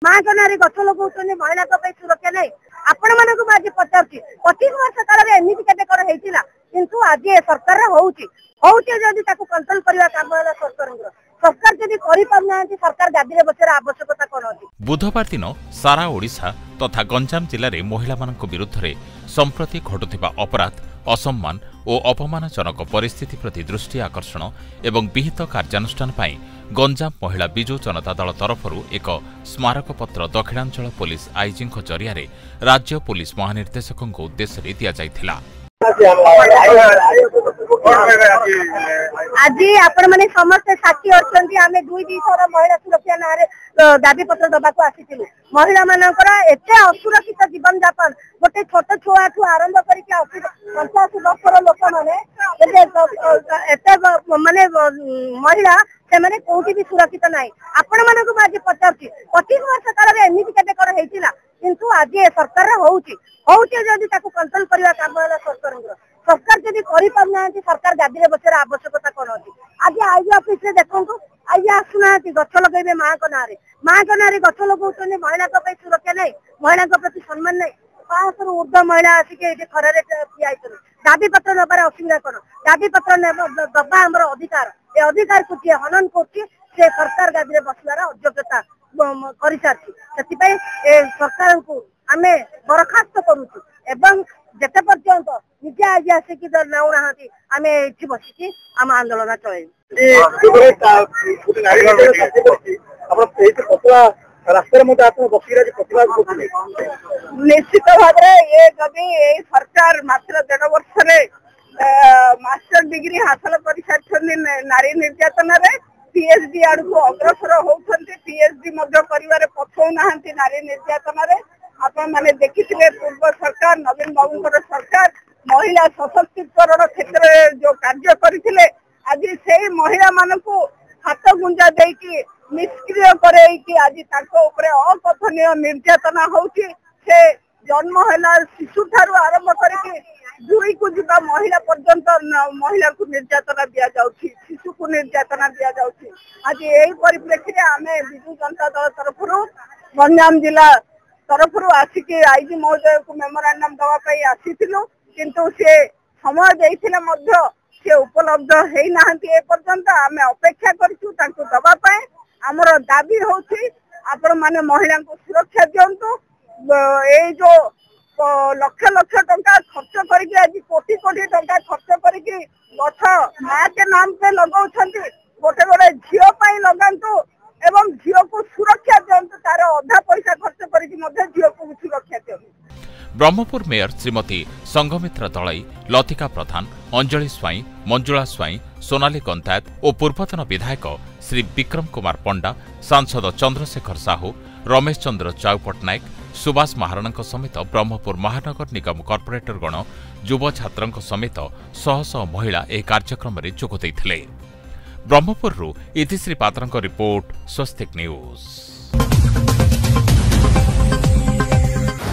माँ के नारे गछ लगे महिला सुरक्षा नहीं आपण मानक आज पचार 25 वर्ष काल एमती केते किंतु आज सरकार होदी कंट्रोल करने काम सरकार सरकार जदि सरकार गादी बसार आवश्यकता कौन अच्छी। बुधवार दिन सारा ओडिशा तथा गंजाम जिले में महिला विरुद्ध में संप्रति घटुवा अपराध असम्मान और अपमानजनक परिस्थिति प्रति दृष्टि आकर्षण एवं विहित कार्यानुष्ठान पाई गंजाम महिला बिजु जनता दल तरफ एक स्मारक पत्र दक्षिणांचल पुलिस आईजी जरिया राज्य पुलिस महानिर्देशक उद्देश्य दि जाइथिला। आज आपण मैंने समस्त साक्षी अच्छा आम 2 थर महिला सुरक्षा ना दाबी पत्र दबाक आसी महिला मानकर एत असुरक्षित जीवन यापन गोटे छोट छुआ ठू आरंभ कर 85 वर्षर लोक मैंने माने महिला से मैंने कौटी भी सुरक्षित ना आपण मानक आज पचार 25 वर्ष काल एमती केते किंतु आज सरकार होदी कंट्रोल करने काम सरकार सरकार जदि सरकार गादी बसार आवश्यकता कौन अच्छी। आज आईजी ऑफिस देखो आईजी आसुना गछ लगे माँ के नारे गछ लगे महिला सुरक्षा नहीं महिला प्रति सम्मान नहीं 500 ऊर्ध्व महिला आसिक खरारे ठिया दाबी पत्र नबार असुविधा कौन दाबी पत्र दबा आम अधिकार ये अधिकार को हनन कर सरकार गादी बसवार अयोग्यता कर सारी सरकार को आम बरखास्त करुचु एवं जेते पर्यंत निजे आज आसिक नौ ना आम ये बसिकी आम आंदोलन चल निश्चित भाव ये जदि सरकार मात्र 1.5 वर्ष मास्टर डिग्री हासिल कर सारी नारी निर्यातन पीएचडी आड़ को अग्रसर होती पीएचडी कर पछौना नारी निर्यातन आपण मैंने देखी पूर्व सरकार नवीन बाबू सरकार महिला सशक्तिकरण क्षेत्र में जो कार्य करते आज से महिला मान को हाथ गुंजा दे निष्क्रिय कर आज अकथनीय निर्यातना होची से जन्म है शिशु ठारू आरंभ करके 2 को जीवा महिला पर्यंत महिला को निर्यातना दि जाउछि शिशु को निर्यातना दि जाउछि। आज यही परिप्रेक्षी आम विजु जनता दल तरफ गंजाम जिला तरफ आसिक आईजी महोदय को मेमोरांडम दवाई आसीथिलु किंतु से समय देइथिले मध्य से उपलब्ध हेई नाहंती ए पर्यंत आम अपेक्षा करिछु तांको दबा पाए हमर दाबी होछि आपण माने महिला को सुरक्षा दियंतु ए जो लक्ष लक्ष टंका खर्च करके आज कोटी कोटी टंका खर्च करके गछ माँ के नाम पे लगाउछंती गोटे गोटे झियो पाई लगांतु एवं झियो को सुरक्षा दियंतु तार अधा पैसा खर्च करके मध्य झियो को सुरक्षा दियंतु। ब्रह्मपुर मेयर श्रीमती संघमित्रा दलाई लतिका प्रधान अंजलि स्वाई मंजुला स्वाई सोनाली कंतायत और पूर्वतन विधायक श्री विक्रम कुमार पंडा सांसद चंद्रशेखर साहू रमेश चंद्र चाउ पट्टनायक सुभाष महाराणा समेत ब्रह्मपुर महानगर निगम कॉर्पोरेटर गण युव छात्र समेत शह शह महिला यह कार्यक्रम में जोग देते। ब्रह्मपुर इतिश्री पात्र रिपोर्ट स्वस्तिक न्यूज।